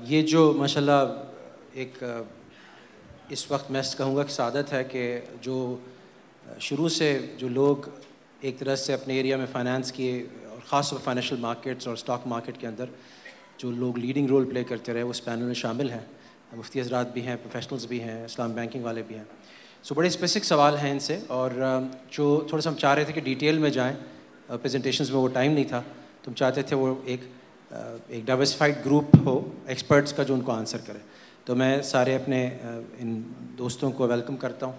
یہ جو ماشاءاللہ ایک اس وقت میں کہوں گا کہ سعادت ہے کہ جو شروع سے جو لوگ ایک طرح سے اپنے ایریا میں فائنانس کی اور خاص طور فائنینشیل مارکیٹس اور اسٹاک مارکیٹ کے اندر جو لوگ لیڈنگ رول پلے کرتے رہے وہ اس پینل میں شامل ہیں. مفتی حضرات بھی ہیں، پروفیشنلز بھی ہیں، اسلام بینکنگ والے بھی ہیں. سو بڑے اسپیسک سوال ہیں ان سے، اور جو تھوڑا سا ہم چاہ رہے تھے کہ ڈیٹیل میں جائیں، پریزنٹیشنز میں وہ ٹائم نہیں تھا، تو ہم چاہتے تھے وہ ایک ڈائیورسفائڈ گروپ ہو ایکسپرٹس کا جو ان کو آنسر کرے. تو میں سارے اپنے ان دوستوں کو ویلکم کرتا ہوں.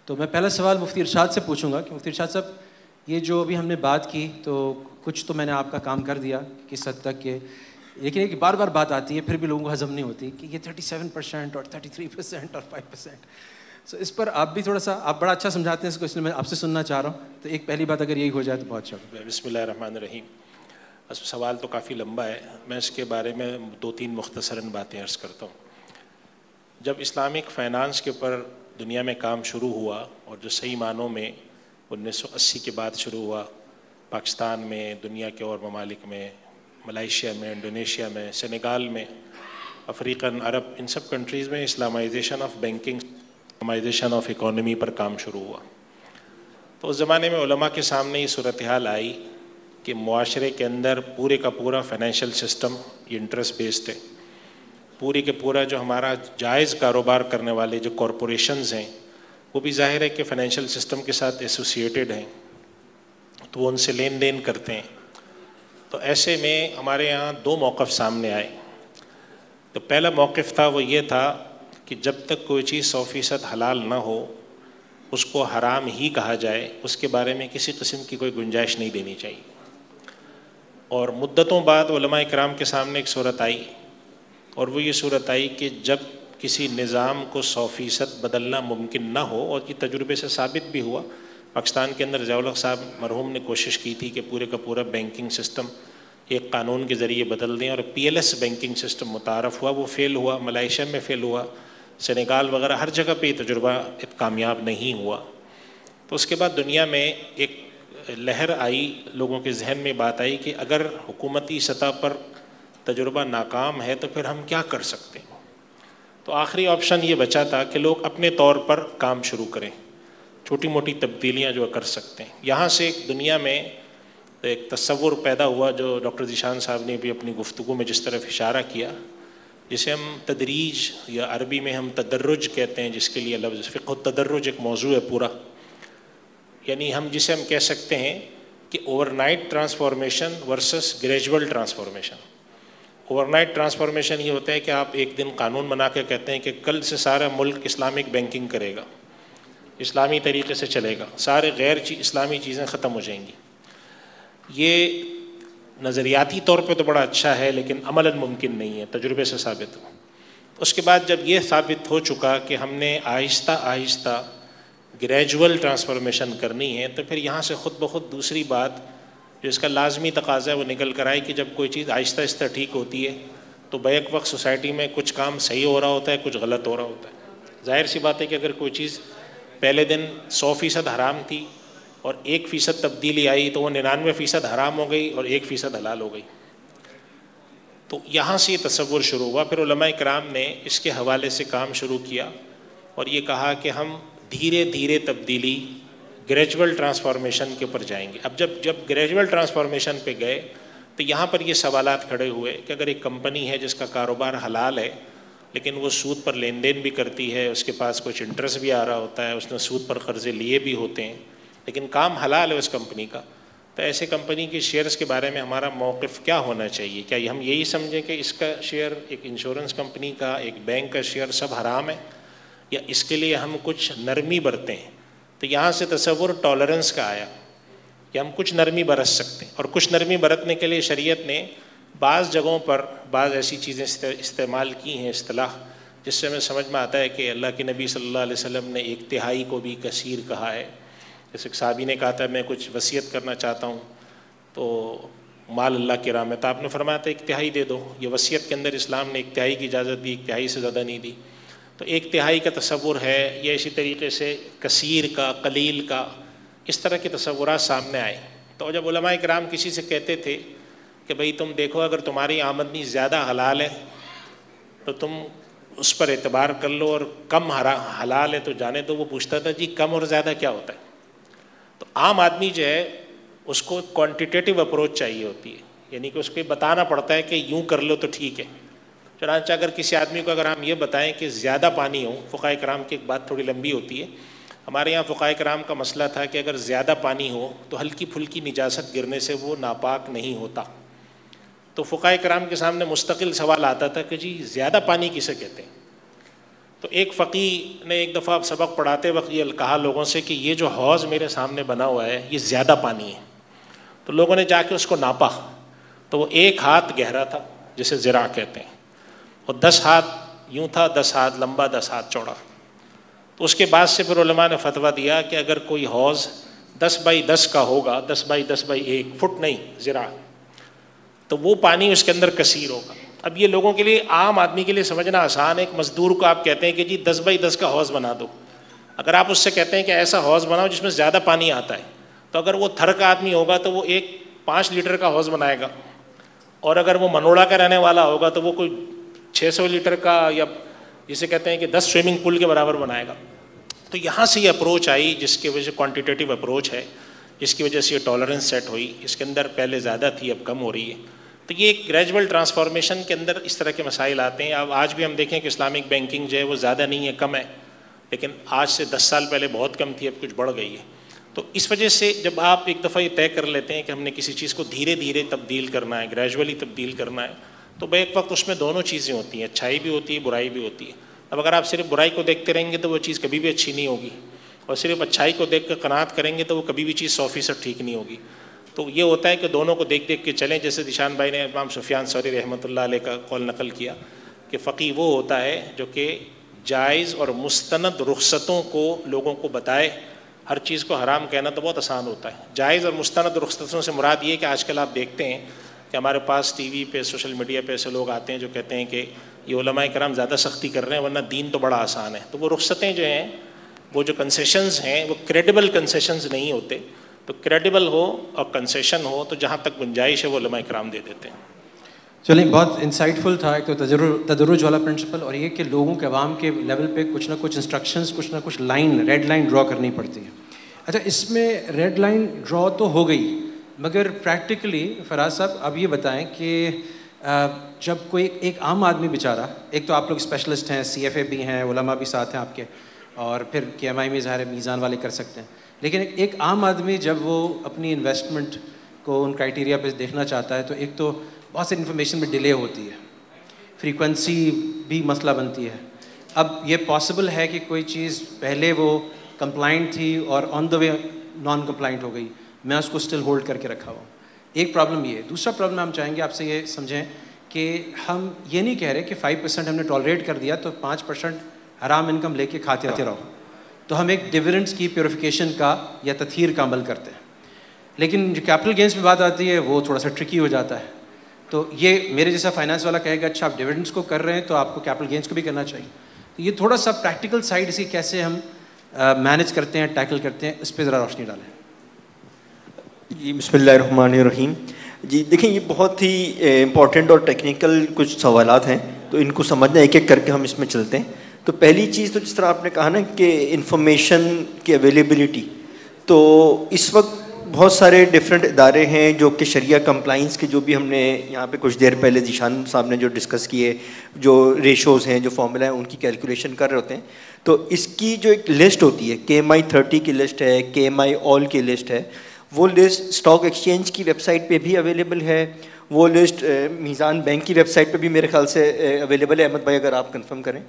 تو میں پہلا سوال مفتی ارشاد سے پوچھوں گا کہ مفتی ارشاد صاحب، یہ جو ابھی ہم نے بات کی تو کچھ تو میں نے آپ کا کام کر دیا کس حد تک کہ، لیکن ایک بار بار بات آتی ہے پھر بھی لوگوں کو ہضم نہیں ہوتی کہ یہ 37% اور 33% اور 5%. سو اس پر آپ بھی تھوڑا سا، آپ بڑا اچھا سمجھاتے ہیں اس کو، اس لیے میں آپ سے سننا چاہ رہا ہوں. تو ایک پہلی بات اگر یہی ہو جائے تو بہت اچھا. بسم اللہ الرحمن الرحیم. سوال تو کافی لمبا ہے، میں اس کے بارے میں 2-3 مختصراً باتیں عرض کرتا ہوں. جب اسلامک فائنانس کے اوپر دنیا میں کام شروع ہوا، اور جو صحیح معنوں میں 1980 کے بعد شروع ہوا، پاکستان میں، دنیا کے اور ممالک میں، ملائیشیا میں، انڈونیشیا میں، سینیگال میں، افریقن عرب، ان سب کنٹریز میں Islamization of banking, Islamization of economy پر کام شروع ہوا. تو اس زمانے میں علماء کے سامنے یہ صورتحال آئی کہ معاشرے کے اندر پورے کا پورا فائنینشیل سسٹم یہ انٹرسٹ بیسڈ ہے. پوری کے پورا جو ہمارا جائز کاروبار کرنے والے جو کارپوریشنز ہیں وہ بھی ظاہر ہے کہ فائنینشیل سسٹم کے ساتھ ایسوسیٹیڈ ہیں، تو وہ ان سے لین دین کرتے ہیں. تو ایسے میں ہمارے یہاں 2 موقف سامنے آئے. تو پہلا موقف تھا وہ یہ تھا کہ جب تک کوئی چیز 100% حلال نہ ہو اس کو حرام ہی کہا جائے، اس کے بارے میں کسی قسم کی کوئی گنجائش نہیں دینی چاہیے. اور مدتوں بعد علماء کرام کے سامنے ایک صورت آئی، اور وہ یہ صورت آئی کہ جب کسی نظام کو 100% بدلنا ممکن نہ ہو، اور یہ تجربے سے ثابت بھی ہوا. پاکستان کے اندر ضیاء الحق صاحب مرحوم نے کوشش کی تھی کہ پورے کا پورا بینکنگ سسٹم ایک قانون کے ذریعے بدل دیں، اور PLS بینکنگ سسٹم متعارف ہوا، وہ فیل ہوا. ملائیشیا میں فیل ہوا، سینیگال وغیرہ ہر جگہ پہ یہ تجربہ کامیاب نہیں ہوا. تو اس کے بعد دنیا میں ایک لہر آئی، لوگوں کے ذہن میں بات آئی کہ اگر حکومتی سطح پر تجربہ ناکام ہے تو پھر ہم کیا کر سکتے ہیں. تو آخری آپشن یہ بچا تھا کہ لوگ اپنے طور پر کام شروع کریں، چھوٹی موٹی تبدیلیاں جو کر سکتے ہیں. یہاں سے ایک دنیا میں ایک تصور پیدا ہوا جو ڈاکٹر ذیشان صاحب نے بھی اپنی گفتگو میں جس طرف اشارہ کیا، جسے ہم تدریج یا عربی میں ہم تدرج کہتے ہیں، جس کے لیے لفظ فقہ التدرج ایک موضوع ہے پورا. یعنی جسے ہم کہہ سکتے ہیں کہ over night transformation versus gradual transformation. Over night transformation یہ ہوتا ہے کہ آپ ایک دن قانون بنا کے کہتے ہیں کہ کل سے سارا ملک اسلامک بینکنگ کرے گا، اسلامی طریقے سے چلے گا، سارے غیر اسلامی چیزیں ختم ہو جائیں گی. یہ نظریاتی طور پہ تو بڑا اچھا ہے، لیکن عملاً ممکن نہیں ہے، تجربے سے ثابت ہو. اس کے بعد جب یہ ثابت ہو چکا کہ ہم نے آہستہ آہستہ گریجول ٹرانسفارمیشن کرنی ہے، تو پھر یہاں سے خود بخود دوسری بات جو اس کا لازمی تقاضا ہے وہ نکل کر آئی کہ جب کوئی چیز آہستہ آہستہ ٹھیک ہوتی ہے تو بیک وقت سوسائٹی میں کچھ کام صحیح ہو رہا ہوتا ہے، کچھ غلط ہو رہا ہوتا ہے. ظاہر سی بات ہے کہ اگر کوئی چیز پہلے دن 100% حرام تھی اور 1% تبدیلی آئی تو وہ 99% حرام ہو گئی اور 1% حلال ہو گئی. تو یہاں سے یہ تصور شروع ہوا. پھر علماء کرام نے اس کے حوالے سے کام شروع کیا اور یہ کہا کہ ہم دھیرے دھیرے تبدیلی گریجول ٹرانسفارمیشن کے اوپر جائیں گے. اب جب گریجول ٹرانسفارمیشن پہ گئے تو یہاں پر یہ سوالات کھڑے ہوئے کہ اگر ایک کمپنی ہے جس کا کاروبار حلال ہے لیکن وہ سود پر لین دین بھی کرتی ہے، اس کے پاس کچھ انٹرسٹ بھی آ رہا ہوتا ہے، اس نے سود پر قرضے لیے بھی ہوتے ہیں، لیکن کام حلال ہے اس کمپنی کا، تو ایسے کمپنی کے شیئرز کے بارے میں ہمارا موقف کیا ہونا چاہیے؟ کیا ہم یہی سمجھیں کہ اس کا شیئر، ایک انشورنس کمپنی کا، ایک بینک کا شیئر سب حرام ہے، یا اس کے لیے ہم کچھ نرمی برتیں؟ تو یہاں سے تصور ٹالرنس کا آیا کہ ہم کچھ نرمی برت سکتے ہیں. اور کچھ نرمی برتنے کے لیے شریعت نے بعض جگہوں پر بعض ایسی چیزیں استعمال کی ہیں، اصطلاح، جس سے ہمیں سمجھ میں آتا ہے کہ اللہ کے نبی صلی اللہ علیہ وسلم نے 1/3 کو بھی کثیر کہا ہے. جیسے ایک صحابی نے کہا تھا میں کچھ وصیت کرنا چاہتا ہوں تو مال اللہ کی راہ میں، تو آپ نے فرمایا تھا 1/3 دے دو. یہ وصیت کے اندر اسلام نے 1/3 کی اجازت دی، 1/3 سے زیادہ نہیں دی. تو 1/3 کا تصور ہے، یہ اسی طریقے سے کثیر کا، قلیل کا، اس طرح کے تصورات سامنے آئے. تو جب علماء کرام کسی سے کہتے تھے کہ بھئی تم دیکھو اگر تمہاری آمدنی زیادہ حلال ہے تو تم اس پر اعتبار کر لو، اور کم حلال ہے تو جانے دو. وہ پوچھتا تھا جی کم اور زیادہ کیا ہوتا ہے؟ تو عام آدمی جو ہے اس کو کوانٹیٹیو اپروچ چاہیے ہوتی ہے، یعنی کہ اس کو بتانا پڑتا ہے کہ یوں کر لو تو ٹھیک ہے. چنانچہ اگر کسی آدمی کو اگر ہم یہ بتائیں کہ زیادہ پانی ہو، فقہاء کرام کی ایک بات تھوڑی لمبی ہوتی ہے، ہمارے یہاں فقہاء کرام کا مسئلہ تھا کہ اگر زیادہ پانی ہو تو ہلکی پھلکی نجاست گرنے سے وہ ناپاک نہیں ہوتا. تو فقہاء کرام کے سامنے مستقل سوال آتا تھا کہ جی زیادہ پانی کسے کہتے ہیں؟ تو ایک فقیہ نے ایک دفعہ سبق پڑھاتے وقت یہ کہا لوگوں سے کہ یہ جو حوض میرے سامنے بنا ہوا ہے یہ زیادہ پانی ہے. تو لوگوں نے جا کے اس کو ناپا تو وہ 1 ہاتھ گہرا تھا جسے ذراع کہتے ہیں، اور 10 ہاتھ یوں تھا، 10 ہاتھ لمبا، 10 ہاتھ چوڑا. تو اس کے بعد سے پھر علماء نے فتویٰ دیا کہ اگر کوئی حوض 10 بائی 10 کا ہوگا، 10 بائی 10 بائی 1 فٹ نہیں ذراع، تو وہ پانی اس کے اندر کثیر ہوگا. اب یہ لوگوں کے لیے، عام آدمی کے لیے سمجھنا آسان ہے. ایک مزدور کو آپ کہتے ہیں کہ جی 10 بائی 10 کا حوض بنا دو، اگر آپ اس سے کہتے ہیں کہ ایسا حوض بناؤ جس میں زیادہ پانی آتا ہے، تو اگر وہ تھر کا آدمی ہوگا تو وہ 5 لیٹر کا حوض بنائے گا، اور اگر وہ منوڑا کا رہنے والا ہوگا تو وہ کوئی 600 لیٹر کا، یا جسے کہتے ہیں کہ 10 سوئمنگ پول کے برابر بنائے گا. تو یہاں سے یہ اپروچ آئی جس کی وجہ سے کوانٹیٹیو اپروچ ہے، جس کی وجہ سے یہ ٹالرنس سیٹ ہوئی. اس کے اندر پہلے زیادہ تھی اب کم ہو رہی ہے. تو یہ ایک گریجول ٹرانسفارمیشن کے اندر اس طرح کے مسائل آتے ہیں. اب آج بھی ہم دیکھیں کہ اسلامک بینکنگ جو ہے وہ زیادہ نہیں ہے، کم ہے، لیکن آج سے 10 سال پہلے بہت کم تھی، اب کچھ بڑھ گئی ہے. تو اس وجہ سے جب آپ ایک دفعہ یہ طے کر لیتے ہیں کہ ہم نے کسی چیز کو دھیرے دھیرے تبدیل کرنا ہے، گریجولی تبدیل کرنا ہے، تو بیک وقت اس میں دونوں چیزیں ہوتی ہیں، اچھائی بھی ہوتی ہے، برائی بھی ہوتی ہے. اب اگر آپ صرف برائی کو دیکھتے رہیں گے تو وہ چیز کبھی بھی اچھی نہیں ہوگی، اور صرف اچھائی کو دیکھ کر قناعت کریں گے تو وہ کبھی بھی چیز 100% ٹھیک نہیں ہوگی. تو یہ ہوتا ہے کہ دونوں کو دیکھ دیکھ کے چلیں. جیسے ذیشان بھائی نے امام سفیان ثوری رحمۃ اللہ علیہ کا قول نقل کیا کہ فقیہ وہ ہوتا ہے جو کہ جائز اور مستند رخصتوں کو لوگوں کو بتائے. ہر چیز کو حرام کہنا تو بہت آسان ہوتا ہے. جائز اور مستند رخصتوں سے مراد یہ کہ آج کل آپ دیکھتے ہیں کہ ہمارے پاس ٹی وی پہ، سوشل میڈیا پہ ایسے لوگ آتے ہیں جو کہتے ہیں کہ یہ علماء کرام زیادہ سختی کر رہے ہیں ورنہ دین تو بڑا آسان ہے. تو وہ رخصتیں جو ہیں، وہ جو کنسیشنز ہیں، وہ کریڈیبل کنسیشنز نہیں ہوتے. تو کریڈیبل ہو اور کنسیشن ہو تو جہاں تک گنجائش ہے وہ علماء کرام دے دیتے ہیں. چلیں، بہت انسائٹ فل تھا. ایک تو تدرج والا پرنسپل، اور یہ کہ لوگوں کے عوام کے لیول پہ کچھ نہ کچھ انسٹرکشنز، کچھ نہ کچھ ریڈ لائن ڈرا کرنی پڑتی ہے. اچھا، اس میں ریڈ لائن ڈرا تو ہو گئی، مگر پریکٹیکلی فراز صاحب آپ یہ بتائیں کہ جب کوئی ایک عام آدمی بیچارہ، ایک تو آپ لوگ اسپیشلسٹ ہیں، CFA بھی ہیں، علماء بھی ساتھ ہیں آپ کے، اور پھر KMI میں ظاہر میزان والے کر سکتے ہیں، لیکن ایک عام آدمی جب وہ اپنی انویسٹمنٹ کو ان کرائٹیریا پہ دیکھنا چاہتا ہے تو ایک تو بہت سی انفارمیشن میں ڈیلے ہوتی ہے، فریکوینسی بھی مسئلہ بنتی ہے. اب یہ پاسبل ہے کہ کوئی چیز پہلے وہ کمپلائنٹ تھی اور آن دا وے نان کمپلائنٹ ہو گئی، میں اس کو اسٹل ہولڈ کر کے رکھا ہوا. ایک پرابلم یہ ہے. دوسرا پرابلم ہم چاہیں گے آپ سے یہ سمجھیں کہ ہم یہ نہیں کہہ رہے کہ 5% ہم نے ٹالریٹ کر دیا تو 5% حرام انکم لے کے کھاتے رہو. تو ہم ایک ڈیویڈنڈس کی پیوریفیکیشن کا یا تطہیر کا عمل کرتے ہیں. لیکن جو کیپٹل گینز میں بات آتی ہے وہ تھوڑا سا ٹرکی ہو جاتا ہے. تو یہ میرے جیسا فائنانس والا کہے گا اچھا آپ ڈیویڈنڈس کو کر رہے ہیں تو آپ کو کیپٹل گینز کو بھی کرنا چاہیے. تو یہ تھوڑا سا پریکٹیکل سائڈ اس کی کیسے ہم مینیج کرتے ہیں، ٹیکل کرتے ہیں، اس پہ ذرا روشنی ڈالیں. جی بسم اللہ الرحمن الرحیم. جی دیکھیں، یہ بہت ہی امپورٹنٹ اور ٹیکنیکل کچھ سوالات ہیں، تو ان کو سمجھنا ایک ایک کر کے ہم اس میں چلتے ہیں. تو پہلی چیز تو جس طرح آپ نے کہا نا کہ انفارمیشن کی اویلیبلٹی، تو اس وقت بہت سارے ڈفرینٹ ادارے ہیں جو کہ شریعہ کمپلائنس کے، جو بھی ہم نے یہاں پہ کچھ دیر پہلے ذیشان صاحب نے جو ڈسکس کیے، جو ریشوز ہیں، جو فارمولا ہیں، ان کی کیلکولیشن کر رہے ہوتے ہیں. تو اس کی جو ایک لسٹ ہوتی ہے، KMI 30 کی لسٹ ہے، KMI آل کی لسٹ ہے، وہ لسٹ اسٹاک ایکسچینج کی ویب سائٹ پہ بھی اویلیبل ہے. وہ لسٹ میزان بینک کی ویب سائٹ پہ بھی میرے خیال سے اویلیبل ہے. احمد بھائی اگر آپ کنفرم کریں،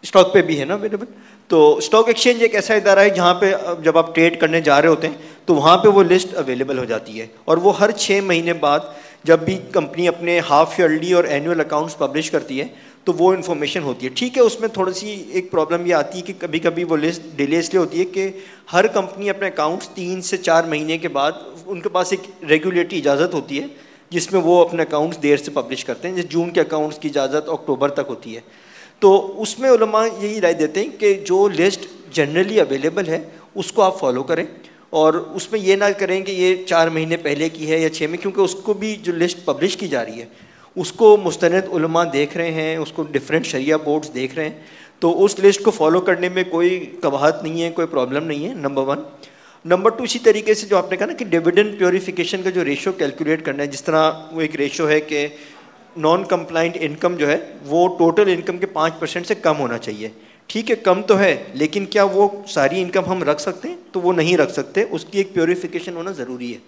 اسٹاک پہ بھی ہے نا اویلیبل. تو اسٹاک ایکسچینج ایک ایسا ادارہ ہے جہاں پہ جب آپ ٹریڈ کرنے جا رہے ہوتے ہیں تو وہاں پہ وہ لسٹ اویلیبل ہو جاتی ہے، اور وہ ہر 6 مہینے بعد جب بھی کمپنی اپنے ہاف ایئرلی اور اینوئل اکاؤنٹس پبلش کرتی ہے تو وہ انفارمیشن ہوتی ہے. ٹھیک ہے، اس میں تھوڑی سی ایک پرابلم یہ آتی ہے کہ کبھی کبھی وہ لسٹ ڈیلے اس لیے ہوتی ہے کہ ہر کمپنی اپنے اکاؤنٹس 3 سے 4 مہینے کے بعد ان کے پاس ایک ریگولیٹری اجازت ہوتی ہے جس میں وہ اپنے اکاؤنٹس دیر سے پبلش کرتے ہیں. جیسے جون کے اکاؤنٹس کی اجازت اکتوبر تک ہوتی ہے. تو اس میں علماء یہی رائے دیتے ہیں کہ جو لسٹ جنرلی اویلیبل ہے اس کو آپ فالو کریں، اور اس میں یہ نہ کریں کہ یہ 4 مہینے پہلے کی ہے یا 6 میں، کیونکہ اس کو بھی جو لسٹ پبلش کی جا رہی ہے اس کو مستند علماء دیکھ رہے ہیں, اس کو ڈفرینٹ شریعہ بورڈز دیکھ رہے ہیں, تو اس لسٹ کو فالو کرنے میں کوئی قباحت نہیں ہے, کوئی پرابلم نہیں ہے, نمبر 1. نمبر 2, اسی طریقے سے جو آپ نے کہا نا کہ ڈویڈنڈ پیوریفیکیشن کا جو ریشو کیلکولیٹ کرنا ہے, جس طرح وہ ایک ریشو ہے کہ نان کمپلائنٹ انکم جو ہے وہ ٹوٹل انکم کے 5% سے کم ہونا چاہیے. ٹھیک ہے, کم تو ہے, لیکن کیا وہ ساری انکم ہم رکھ سکتے ہیں؟ تو وہ نہیں رکھ سکتے, اس کی ایک پیوریفیکیشن ہونا ضروری ہے.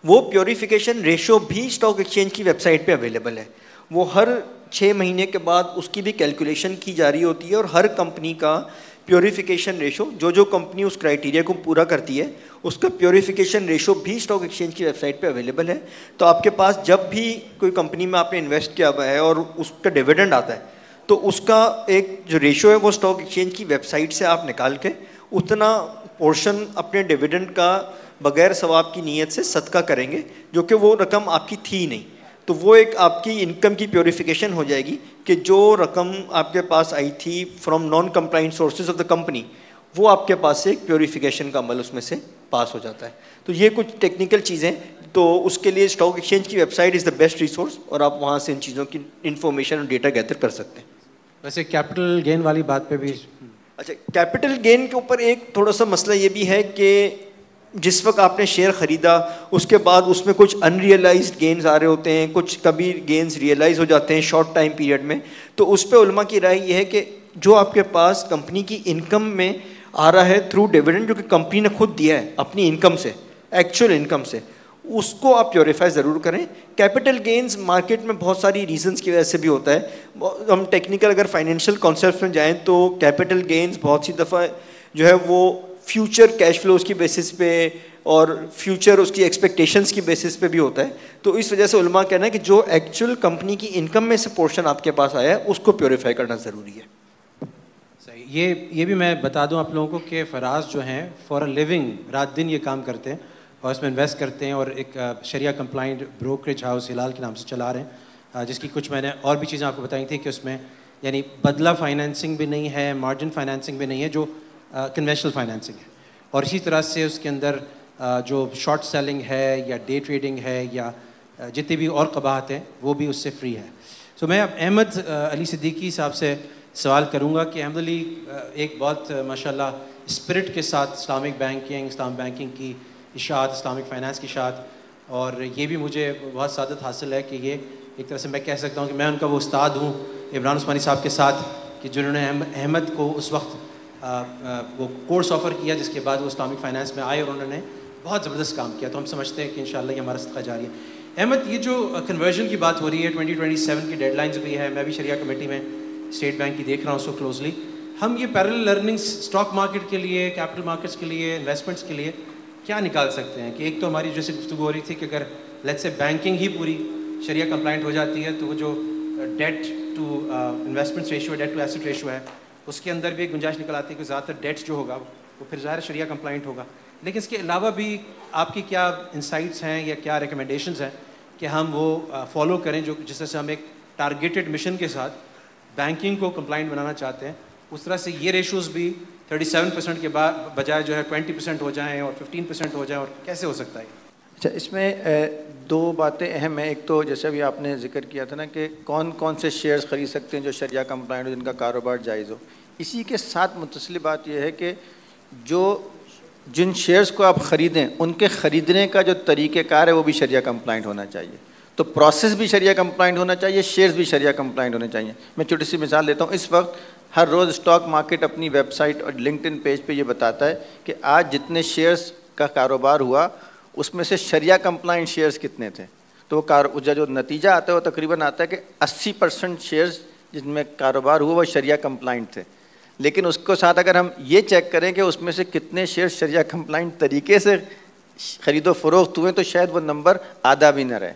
وہ پیوریفیکیشن ریشو بھی اسٹاک ایکسچینج کی ویب سائٹ پہ اویلیبل ہے. وہ ہر 6 مہینے کے بعد اس کی بھی کیلکولیشن کی جا رہی ہوتی ہے, اور ہر کمپنی کا پیوریفیکیشن ریشو, جو کمپنی اس کرائٹیریا کو پورا کرتی ہے, اس کا پیوریفیکیشن ریشو بھی اسٹاک ایکسچینج کی ویب سائٹ پہ اویلیبل ہے. تو آپ کے پاس جب بھی کوئی کمپنی میں آپ نے انویسٹ کیا ہوا ہے اور اس کا ڈویڈنڈ آتا ہے, تو اس کا ایک جو ریشو ہے وہ اسٹاک ایکسچینج کی ویب سائٹ سے آپ نکال کے اتنا پورشن اپنے ڈویڈنڈ کا بغیر ثواب کی نیت سے صدقہ کریں گے, جو کہ وہ رقم آپ کی تھی نہیں. تو وہ ایک آپ کی انکم کی پیوریفیکیشن ہو جائے گی کہ جو رقم آپ کے پاس آئی تھی from non compliant sources of the company, وہ آپ کے پاس سے ایک پیوریفیکیشن کا عمل اس میں سے پاس ہو جاتا ہے. تو یہ کچھ ٹیکنیکل چیزیں, تو اس کے لیے اسٹاک ایکسچینج کی website is the best resource, اور آپ وہاں سے ان چیزوں کی انفارمیشن اور ڈیٹا گیدر کر سکتے ہیں. ویسے کیپٹل گین والی بات پہ بھی, اچھا, کیپٹل گین کے اوپر ایک تھوڑا سا مسئلہ یہ بھی ہے کہ جس وقت آپ نے شیئر خریدا اس کے بعد اس میں کچھ ان ریئلائزڈ گینز آ رہے ہوتے ہیں, کچھ کبھی گینز ریئلائز ہو جاتے ہیں شارٹ ٹائم پیریڈ میں. تو اس پہ علماء کی رائے یہ ہے کہ جو آپ کے پاس کمپنی کی انکم میں آ رہا ہے تھرو ڈیویڈنڈ, جو کہ کمپنی نے خود دیا ہے اپنی انکم سے, ایکچوئل انکم سے, اس کو آپ پیوریفائی ضرور کریں. کیپٹل گینز مارکیٹ میں بہت ساری ریزنس کی وجہ سے بھی ہوتا ہے. ہم ٹیکنیکل اگر فائنینشیل کانسیپٹس میں جائیں تو کیپٹل گینز بہت سی دفعہ جو ہے وہ فیوچر کیش فلوز کی بیسس پہ اور فیوچر اس کی ایکسپیکٹیشنس کی بیسس پہ بھی ہوتا ہے. تو اس وجہ سے علماء کہنا ہے کہ جو ایکچوئل کمپنی کی انکم میں سے پورشن آپ کے پاس آیا ہے اس کو پیوریفائی کرنا ضروری ہے. صحیح. یہ بھی میں بتا دوں آپ لوگوں کو کہ فراز جو ہیں فار اے لیونگ رات دن یہ کام کرتے ہیں اور اس میں انویسٹ کرتے ہیں, اور ایک شریعہ کمپلائنٹ بروکریج ہاؤس ہلال کے نام سے چلا رہے ہیں, جس کی کچھ میں نے اور بھی چیزیں آپ کو بتائی تھیں کہ اس میں یعنی بدلہ فائنینسنگ بھی نہیں ہے, مارجن فائنینسنگ بھی نہیں ہے, جو کنوینشنل فائنینسنگ ہے. اور اسی طرح سے اس کے اندر جو شارٹ سیلنگ ہے یا ڈے ٹریڈنگ ہے یا جتنی بھی اور قباحت ہیں وہ بھی اس سے فری ہے. تو میں اب احمد علی صدیقی صاحب سے سوال کروں گا کہ احمد علی ایک بہت ماشاءاللہ اسپرٹ کے ساتھ اسلامک بینکنگ, اسلام بینکنگ کی اشاعت, اسلامک فائنانس کی اشاعت, اور یہ بھی مجھے بہت سعادت حاصل ہے کہ یہ ایک طرح سے میں کہہ سکتا ہوں کہ میں ان کا وہ استاد ہوں عمران عثمانی صاحب کے ساتھ, کہ جنہوں نے احمد کو اس وقت وہ کورس آفر کیا جس کے بعد وہ اسلامک فائنانس میں آئے اور انہوں نے بہت زبردست کام کیا. تو ہم سمجھتے ہیں کہ انشاءاللہ یہ ہمارا صدقہ جاری ہے. احمد, یہ جو کنورژن کی بات ہو رہی ہے 2027 کی ڈیڈ لائنز بھی ہے, میں بھی شریعہ کمیٹی میں اسٹیٹ بینک کی دیکھ رہا ہوں اس کو کلوزلی. ہم یہ پیرل لرننگس اسٹاک مارکیٹ کے لیے, کیپٹل مارکیٹس کے لیے, انویسٹمنٹس کے لیے کیا نکال سکتے ہیں؟ کہ ایک تو ہماری جیسے گفتگو ہو رہی تھی کہ اگر لیٹس سے بینکنگ ہی پوری شریعہ کمپلائنٹ ہو جاتی ہے تو وہ جو ڈیٹ ٹو انویسٹمنٹ ریشو ہے, ڈیٹ ٹو ایسٹ ریشو ہے, اس کے اندر بھی ایک گنجائش نکل آتی ہے کہ زیادہ تر ڈیٹ جو ہوگا وہ پھر ظاہر شریعہ کمپلائنٹ ہوگا. لیکن اس کے علاوہ بھی آپ کی کیا انسائٹس ہیں یا کیا ریکمنڈیشنز ہیں کہ ہم وہ فالو کریں جو جس طرح سے ہم ایک ٹارگیٹڈ مشن کے ساتھ بینکنگ کو کمپلائنٹ بنانا چاہتے ہیں, اس طرح سے یہ ریشوز بھی 37% کے بجائے جو ہے 20% ہو جائیں اور 15% ہو جائیں, اور کیسے ہو سکتا ہے؟ اچھا, اس میں دو باتیں اہم ہیں. ایک تو جیسے بھی آپ نے ذکر کیا تھا نا کہ کون کون سے شیئرز خرید سکتے ہیں جو شریعہ کمپلائنٹ ہو, جن کا کاروبار جائز ہو. اسی کے ساتھ متصل بات یہ ہے کہ جن شیئرز کو آپ خریدیں ان کے خریدنے کا جو طریقہ کار ہے وہ بھی شریعہ کمپلائنٹ ہونا چاہیے. تو پروسیس بھی شریعہ کمپلائنٹ ہونا چاہیے, شیئرز بھی شریعہ کمپلائنٹ ہونے چاہیے. میں چھوٹی سی مثال دیتا ہوں. اس وقت ہر روز اسٹاک مارکیٹ اپنی ویب سائٹ اور لنکڈ ان پیج پہ یہ بتاتا ہے کہ آج جتنے شیئرز کا کاروبار ہوا اس میں سے شریعہ کمپلائنٹ شیئرز کتنے تھے. تو وہ جو نتیجہ آتا ہے وہ تقریباً آتا ہے کہ 80% شیئرز جن میں کاروبار ہوا وہ شریعہ کمپلائنٹ تھے. لیکن اس کو ساتھ اگر ہم یہ چیک کریں کہ اس میں سے کتنے شیئر شریعہ کمپلائنٹ طریقے سے خرید و فروخت ہوئے تو شاید وہ نمبر آدھا بھی نہ رہے.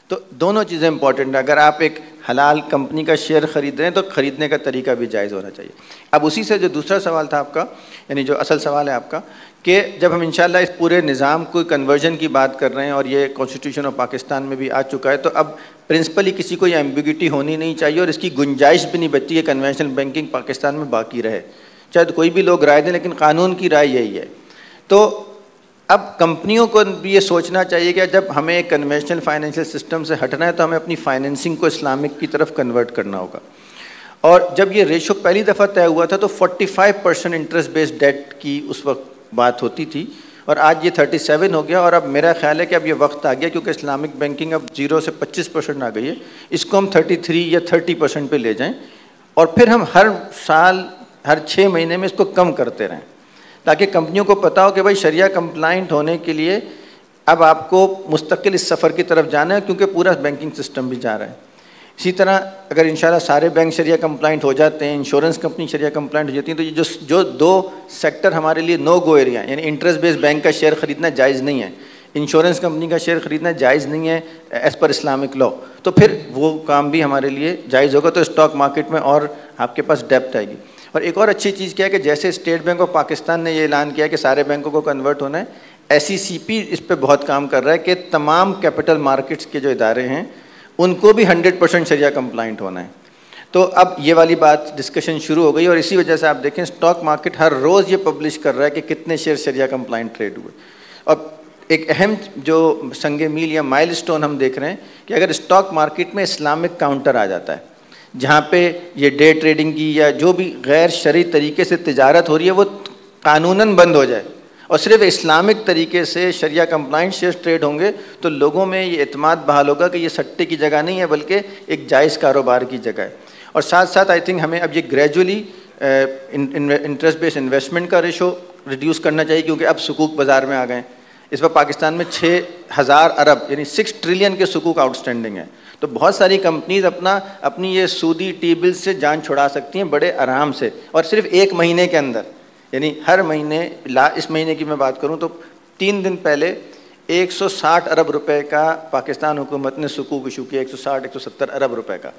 تو دونوں چیزیں امپورٹنٹ ہیں. اگر آپ ایک حلال کمپنی کا شیئر خرید رہے ہیں تو خریدنے کا طریقہ بھی جائز ہونا چاہیے. اب اسی سے جو دوسرا سوال تھا آپ کا, یعنی جو اصل سوال ہے آپ کا, کہ جب ہم انشاءاللہ اس پورے نظام کو کنورژن کی بات کر رہے ہیں اور یہ کانسٹیٹیوشن آف پاکستان میں بھی آ چکا ہے, تو اب پرنسپلی کسی کو یہ ایمبیگوٹی ہونی نہیں چاہیے اور اس کی گنجائش بھی نہیں بچتی ہے کنونشنل بینکنگ پاکستان میں باقی رہے. چاہے کوئی بھی لوگ رائے دیں لیکن قانون کی رائے یہی ہے. تو اب کمپنیوں کو بھی یہ سوچنا چاہیے کہ جب ہمیں کنونشنل فائنینشیل سسٹم سے ہٹنا ہے تو ہمیں اپنی فائنینسنگ کو اسلامک کی طرف کنورٹ کرنا ہوگا. اور جب یہ ریشو پہلی دفعہ طے ہوا تھا تو 45% انٹرسٹ بیسڈ ڈیٹ کی اس وقت بات ہوتی تھی, اور آج یہ 37 ہو گیا. اور اب میرا خیال ہے کہ اب یہ وقت آ گیا کیونکہ اسلامک بینکنگ اب 0 سے 25% آ گئی ہے, اس کو ہم 33 یا 30% پہ لے جائیں, اور پھر ہم ہر سال ہر 6 مہینے میں اس کو کم کرتے رہیں, تاکہ کمپنیوں کو پتہ ہو کہ بھائی شریعہ کمپلائنٹ ہونے کے لیے اب آپ کو مستقل اس سفر کی طرف جانا ہے, کیونکہ پورا بینکنگ سسٹم بھی جا رہا ہے. اسی طرح اگر انشاءاللہ سارے بینک شریعہ کمپلائنٹ ہو جاتے ہیں, انشورنس کمپنی شریعہ کمپلائنٹ ہو جاتی ہیں, تو یہ جو 2 سیکٹر ہمارے لیے نو گو ایریا ہیں, یعنی انٹرسٹ بیس بینک کا شیئر خریدنا جائز نہیں ہے, انشورنس کمپنی کا شیئر خریدنا جائز نہیں ہے ایز پر اسلامک لا, تو پھر وہ کام بھی ہمارے لیے جائز ہوگا, تو اسٹاک مارکیٹ میں اور آپ کے پاس ڈیپتھ آئے گی. اور ایک اور اچھی چیز کیا ہے کہ جیسے اسٹیٹ بینک آف پاکستان نے یہ اعلان کیا کہ سارے بینکوں کو کنورٹ ہونا ہے, SECP اس پہ بہت کام کر رہا ہے کہ تمام کیپٹل مارکیٹس کے جو ادارے ہیں ان کو بھی 100% شریعہ کمپلائنٹ ہونا ہے. تو اب یہ والی بات ڈسکشن شروع ہو گئی, اور اسی وجہ سے آپ دیکھیں اسٹاک مارکیٹ ہر روز یہ پبلش کر رہا ہے کہ کتنے شیئر شریعہ کمپلائنٹ ٹریڈ ہوئے. اور ایک اہم جو سنگ میل یا مائل سٹون ہم دیکھ رہے ہیں کہ اگر اسٹاک مارکیٹ میں اسلامک کاؤنٹر آ جاتا ہے, جہاں پہ یہ ڈے ٹریڈنگ کی یا جو بھی غیر شرعی طریقے سے تجارت ہو رہی ہے وہ قانوناً بند ہو جائے, اور صرف اسلامک طریقے سے شریعہ کمپلائنٹ شیئر ٹریڈ ہوں گے, تو لوگوں میں یہ اعتماد بحال ہوگا کہ یہ سٹے کی جگہ نہیں ہے بلکہ ایک جائز کاروبار کی جگہ ہے. اور ساتھ ساتھ آئی تھنک ہمیں اب یہ گریجولی انٹرسٹ بیس انویسٹمنٹ کا ریشو ریڈیوس کرنا چاہیے, کیونکہ اب سکوک بازار میں آ گئے ہیں. اس وقت پاکستان میں 6,000 ارب یعنی 6 ٹریلین کے سکوک آؤٹ اسٹینڈنگ ہیں, تو بہت ساری کمپنیز اپنی یہ سودی ٹی بل سے جان چھڑا سکتی ہیں بڑے آرام سے, اور صرف 1 مہینے کے اندر. یعنی ہر مہینے, اس مہینے کی میں بات کروں تو 3 دن پہلے 160 ارب روپے کا پاکستان حکومت نے سکوک ایشو کیا, 160-170 ارب روپے کا.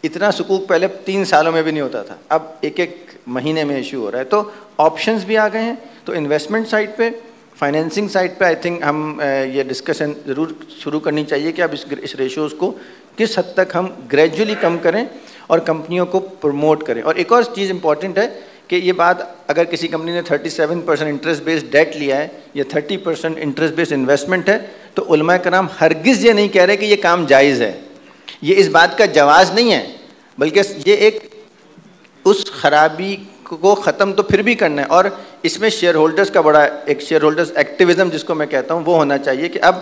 اتنا سکوک پہلے 3 سالوں میں بھی نہیں ہوتا تھا, اب ایک مہینے میں ایشو ہو رہا ہے. تو آپشنز بھی آ گئے ہیں. تو انویسٹمنٹ سائڈ پہ, فائنینسنگ سائڈ پہ آئی تھنک ہم یہ ڈسکشن ضرور شروع کرنی چاہیے کہ اب اس ریشوز کو کس حد تک ہم گریجولی کم کریں اور کمپنیوں کو پروموٹ کریں. اور ایک اور چیز امپورٹنٹ ہے کہ یہ بات اگر کسی کمپنی نے 37% انٹرسٹ بیسڈ ڈیٹ لیا ہے یا 30% انٹرسٹ بیسڈ انویسٹمنٹ ہے, تو علماء کرام ہرگز یہ نہیں کہہ رہے کہ یہ کام جائز ہے. یہ اس بات کا جواز نہیں ہے, بلکہ یہ ایک اس خرابی کو ختم تو پھر بھی کرنا ہے. اور اس میں شیئر ہولڈرز کا بڑا ایک شیئر ہولڈرز ایکٹیویزم جس کو میں کہتا ہوں وہ ہونا چاہیے کہ اب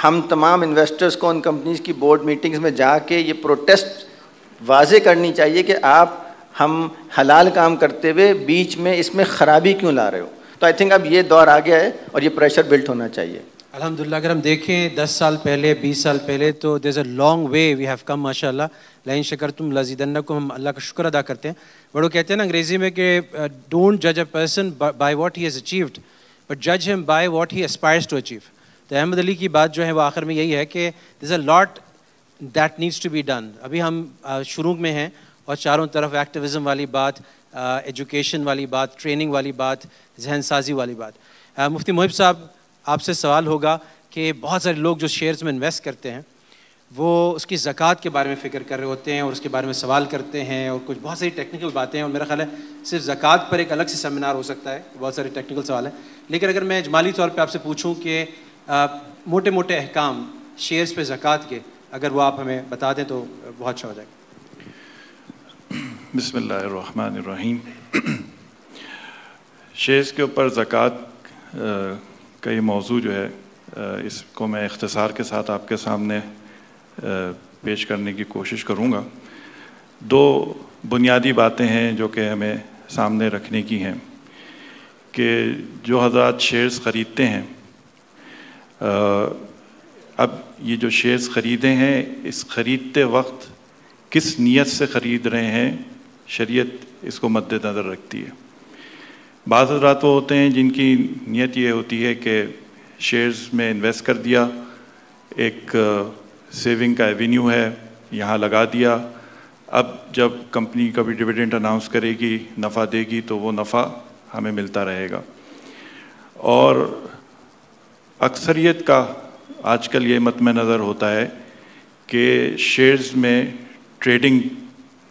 ہم تمام انویسٹرز کو ان کمپنیز کی بورڈ میٹنگز میں جا کے یہ پروٹیسٹ واضح کرنی چاہیے کہ آپ ہم حلال کام کرتے ہوئے بیچ میں اس میں خرابی کیوں لا رہے ہو. تو آئی تھنک اب یہ دور آ گیا ہے اور یہ پریشر بلٹ ہونا چاہیے. الحمدللہ اگر ہم دیکھیں 10 سال پہلے 20 سال پہلے تو دیر is a long way we have come ماشاء اللہ. لئن شکرتم لازیدنکم, ہم اللہ کا شکر ادا کرتے ہیں. بڑے وہ کہتے ہیں نا انگریزی میں کہ ڈونٹ جج a person by what he has achieved but جج ہم by what he اسپائرس to achieve. تو احمد علی کی بات جو ہے وہ آخر میں یہی ہے کہ there is a lot that needs to be done. ابھی ہم شروع میں ہیں اور چاروں طرف ایکٹیویزم والی بات, ایجوکیشن والی بات, ٹریننگ والی بات, ذہن سازی والی بات. مفتی محب صاحب آپ سے سوال ہوگا کہ بہت سارے لوگ جو شیئرز میں انویسٹ کرتے ہیں وہ اس کی زکوٰۃ کے بارے میں فکر کر رہے ہوتے ہیں اور اس کے بارے میں سوال کرتے ہیں اور کچھ بہت ساری ٹیکنیکل باتیں ہیں, اور میرا خیال ہے صرف زکوٰۃ پر ایک الگ سے سیمینار ہو سکتا ہے, بہت سارے ٹیکنیکل سوال ہیں. لیکن اگر میں اجمالی طور پہ آپ سے پوچھوں کہ موٹے موٹے احکام شیئرز پہ زکوٰۃ کے اگر وہ آپ ہمیں بتا دیں تو بہت اچھا ہو جائے گا. بسم اللہ الرحمن الرحیم. شیئرز کے اوپر زکوٰۃ کا یہ موضوع جو ہے اس کو میں اختصار کے ساتھ آپ کے سامنے پیش کرنے کی کوشش کروں گا. 2 بنیادی باتیں ہیں جو کہ ہمیں سامنے رکھنے کی ہیں کہ جو حضرات شیئرز خریدتے ہیں, اب یہ جو شیئرز خریدے ہیں اس خریدتے وقت کس نیت سے خرید رہے ہیں, شریعت اس کو مد نظر رکھتی ہے. بعض حضرات وہ ہوتے ہیں جن کی نیت یہ ہوتی ہے کہ شیئرز میں انویسٹ کر دیا, ایک سیونگ کا ایونیو ہے, یہاں لگا دیا, اب جب کمپنی کبھی ڈویڈنڈ اناؤنس کرے گی, نفع دے گی تو وہ نفع ہمیں ملتا رہے گا. اور اکثریت کا آج کل یہ مد نظر ہوتا ہے کہ شیئرز میں ٹریڈنگ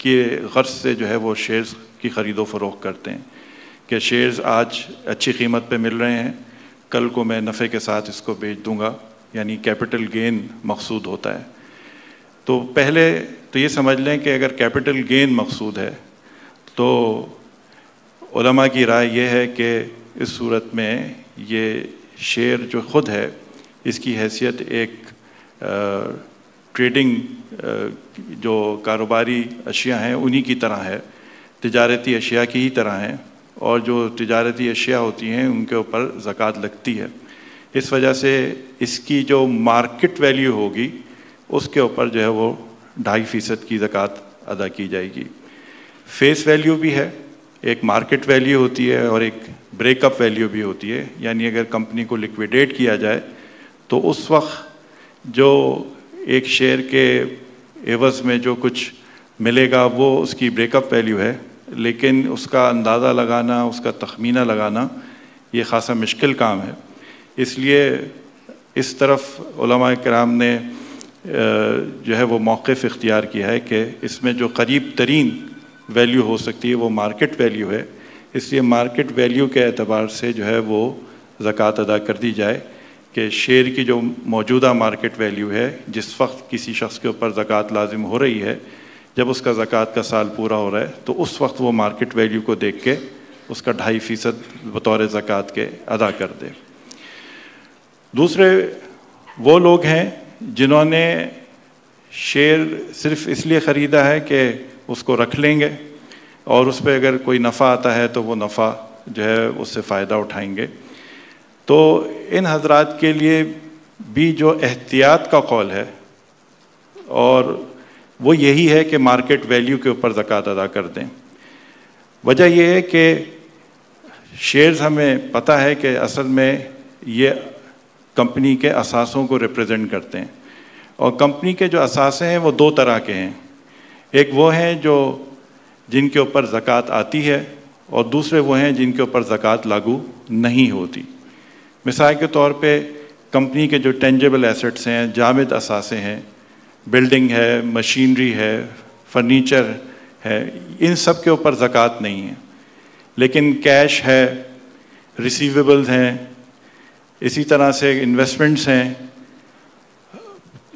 کے غرض سے جو ہے وہ شیئرز کی خرید و فروخت کرتے ہیں کہ شیئرز آج اچھی قیمت پہ مل رہے ہیں کل کو میں نفع کے ساتھ اس کو بیچ دوں گا، یعنی کیپٹل گین مقصود ہوتا ہے. تو پہلے تو یہ سمجھ لیں کہ اگر کیپٹل گین مقصود ہے تو علماء کی رائے یہ ہے کہ اس صورت میں یہ شیئر جو خود ہے اس کی حیثیت ایک ٹریڈنگ جو کاروباری اشیاء ہیں انہی کی طرح ہے، تجارتی اشیاء کی ہی طرح ہیں، اور جو تجارتی اشیاء ہوتی ہیں ان کے اوپر زکوٰۃ لگتی ہے. اس وجہ سے اس کی جو مارکیٹ ویلیو ہوگی اس کے اوپر جو ہے وہ 2.5% کی زکوٰۃ ادا کی جائے گی. فیس ویلیو بھی ہے، ایک مارکیٹ ویلیو ہوتی ہے اور ایک بریک اپ ویلیو بھی ہوتی ہے. یعنی اگر کمپنی کو لیکویڈیٹ کیا جائے تو اس وقت جو ایک شیئر کے عوض میں جو کچھ ملے گا وہ اس کی بریک اپ ویلیو ہے، لیکن اس کا اندازہ لگانا، اس کا تخمینہ لگانا یہ خاصا مشکل کام ہے. اس لیے اس طرف علماء کرام نے جو ہے وہ موقف اختیار کیا ہے کہ اس میں جو قریب ترین ویلیو ہو سکتی ہے وہ مارکیٹ ویلیو ہے. اس لیے مارکیٹ ویلیو کے اعتبار سے جو ہے وہ زکوٰۃ ادا کر دی جائے کہ شیئر کی جو موجودہ مارکیٹ ویلیو ہے، جس وقت کسی شخص کے اوپر زکوٰۃ لازم ہو رہی ہے، جب اس کا زکوٰۃ کا سال پورا ہو رہا ہے تو اس وقت وہ مارکیٹ ویلیو کو دیکھ کے اس کا 2.5% بطور زکوٰۃ کے ادا کر دے. دوسرے وہ لوگ ہیں جنہوں نے شیئر صرف اس لیے خریدا ہے کہ اس کو رکھ لیں گے اور اس پہ اگر کوئی نفع آتا ہے تو وہ نفع جو ہے اس سے فائدہ اٹھائیں گے. تو ان حضرات کے لیے بھی جو احتیاط کا قول ہے اور وہ یہی ہے کہ مارکیٹ ویلیو کے اوپر زکوٰۃ ادا کر دیں. وجہ یہ ہے کہ شیئرز ہمیں پتہ ہے کہ اصل میں یہ کمپنی کے اثاثوں کو ریپرزینٹ کرتے ہیں، اور کمپنی کے جو اثاثے ہیں وہ 2 طرح کے ہیں. ایک وہ ہیں جو جن کے اوپر زکوٰۃ آتی ہے، اور دوسرے وہ ہیں جن کے اوپر زکوٰۃ لاگو نہیں ہوتی. مثال کے طور پہ کمپنی کے جو ٹینجیبل ایسٹس ہیں، جامد اثاثے ہیں، بلڈنگ ہے، مشینری ہے، فرنیچر ہے، ان سب کے اوپر زکوٰۃ نہیں ہے. لیکن کیش ہے، ریسیویبلز ہیں، اسی طرح سے انویسٹمنٹس ہیں،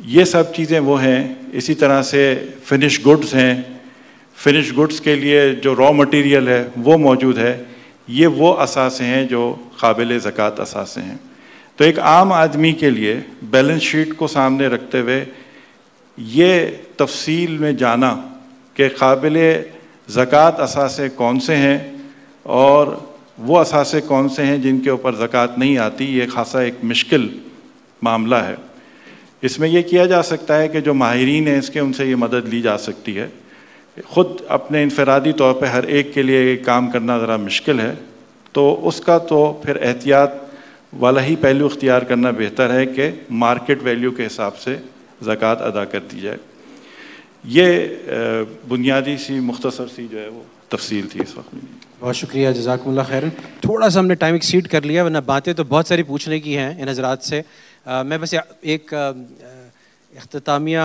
یہ سب چیزیں وہ ہیں. اسی طرح سے فنش گڈز ہیں، فنش گڈز کے لیے جو را مٹیریل ہے وہ موجود ہے. یہ وہ اثاثے ہیں جو قابل زکوٰۃ اثاثے ہیں. تو ایک عام آدمی کے لیے بیلنس شیٹ کو سامنے رکھتے ہوئے یہ تفصیل میں جانا کہ قابل زکوٰۃ اثاثے کون سے ہیں اور وہ اثاثے کون سے ہیں جن کے اوپر زکوٰۃ نہیں آتی، یہ خاصا ایک مشکل معاملہ ہے. اس میں یہ کیا جا سکتا ہے کہ جو ماہرین ہیں اس کے ان سے یہ مدد لی جا سکتی ہے. خود اپنے انفرادی طور پہ ہر ایک کے لیے کام کرنا ذرا مشکل ہے، تو اس کا تو پھر احتیاط والا ہی پہلو اختیار کرنا بہتر ہے کہ مارکیٹ ویلیو کے حساب سے زکوٰۃ ادا کر دی جائے. یہ بنیادی سی مختصر سی جو ہے وہ تفصیل تھی اس وقت میں. بہت شکریہ، جزاکم اللہ خیرن. تھوڑا سا ہم نے ٹائم ایکسیڈ کر لیا، ورنہ باتیں تو بہت ساری پوچھنے کی ہیں ان حضرات سے. میں بس ایک اختتامیہ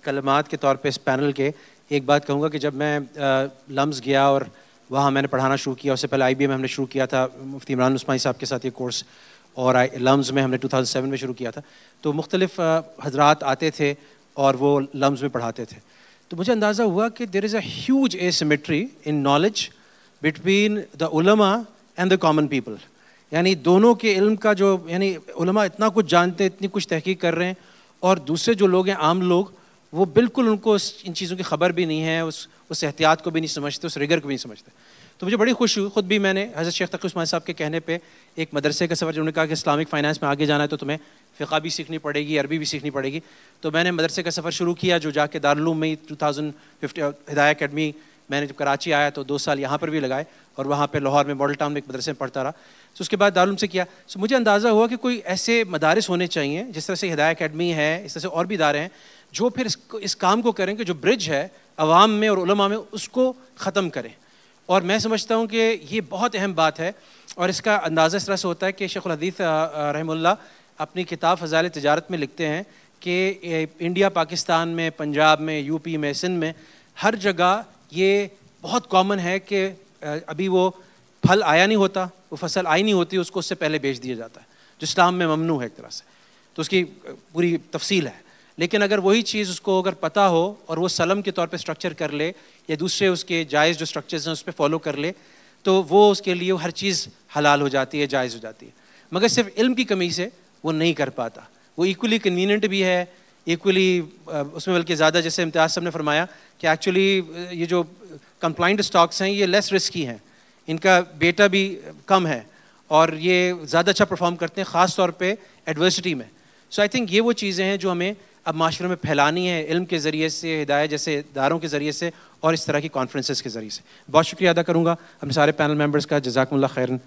کلمات کے طور پہ اس پینل کے ایک بات کہوں گا کہ جب میں لمز گیا اور وہاں میں نے پڑھانا شروع کیا، اس سے پہلے IBM میں ہم نے شروع کیا تھا مفتی عمران عثمانی صاحب کے ساتھ یہ کورس، اور لمز میں ہم نے 2007 میں شروع کیا تھا. تو مختلف حضرات آتے تھے اور وہ لمز میں پڑھاتے تھے. تو مجھے اندازہ ہوا کہ there is a huge asymmetry in knowledge between the علماء اینڈ دا کامن پیپل. یعنی دونوں کے علم کا جو، یعنی علماء اتنا کچھ جانتے ہیں، اتنی کچھ تحقیق کر رہے ہیں، اور دوسرے جو لوگ ہیں عام لوگ، وہ بالکل ان کو ان چیزوں کی خبر بھی نہیں ہے، اس احتیاط کو بھی نہیں سمجھتے، اس ریگر کو بھی نہیں سمجھتے. تو مجھے بڑی خوشی ہوئی. خود بھی میں نے حضرت شیخ تقی عثمانی صاحب کے کہنے پہ ایک مدرسے کا سفر، جنہوں نے کہا کہ اسلامک فائنانس میں آگے جانا ہے تو تمہیں فقہ بھی سیکھنی پڑے گی، عربی بھی سیکھنی پڑے گی. تو میں نے مدرسے کا سفر شروع کیا، جو جا کے دارالعلوم میں 2015 ہدایہ اکیڈمی، میں نے جب کراچی آیا تو 2 سال یہاں پر بھی لگائے، اور وہاں پہ لاہور میں ماڈل ٹاؤن میں ایک مدرسے میں پڑھتا رہا. تو اس کے بعد دارالعلوم سے کیا. مجھے اندازہ ہوا کہ کوئی ایسے مدارس ہونے چاہیے، جس طرح سے ہدایہ اکیڈمی ہے، اس طرح سے اور بھی ادارے ہیں، جو پھر اس کام کو کریں کہ جو برج ہے عوام میں اور علماء میں، اس کو ختم کریں. اور میں سمجھتا ہوں کہ یہ بہت اہم بات ہے. اور اس کا اندازہ اس طرح سے ہوتا ہے کہ شیخ الحدیث رحمہ اللہ اپنی کتاب فضائل تجارت میں لکھتے ہیں کہ انڈیا، پاکستان میں، پنجاب میں، UP میں، سندھ میں، ہر جگہ یہ بہت کامن ہے کہ ابھی وہ پھل آیا نہیں ہوتا، وہ فصل آئی نہیں ہوتی، اس کو اس سے پہلے بیچ دیا جاتا ہے. جو اسلام میں ممنوع ہے ایک طرح سے، تو اس کی پوری تفصیل ہے. لیکن اگر وہی چیز اس کو اگر پتہ ہو اور وہ سلم کے طور پہ اسٹرکچر کر لے یا دوسرے اس کے جائز جو اسٹرکچرز ہیں اس پہ فالو کر لے تو وہ اس کے لیے ہر چیز حلال ہو جاتی ہے، جائز ہو جاتی ہے. مگر صرف علم کی کمی سے وہ نہیں کر پاتا. وہ ایکولی کنوینئنٹ بھی ہے، ایکولی اس میں بلکہ زیادہ، جیسے امتیاز صاحب نے فرمایا کہ ایکچولی یہ جو کمپلائنٹ اسٹاکس ہیں یہ لیس رسکی ہیں، ان کا بیٹا بھی کم ہے اور یہ زیادہ اچھا پرفارم کرتے ہیں خاص طور پہ ایڈورسٹی میں. سو آئی تھنک یہ وہ چیزیں ہیں جو ہمیں اب معاشرے میں پھیلانی ہے علم کے ذریعے سے، ہدایت جیسے اداروں کے ذریعے سے اور اس طرح کی کانفرنسز کے ذریعے سے. بہت شکریہ ادا کروں گا اپنے سارے پینل ممبرس کا. جزاکم اللہ خیرن.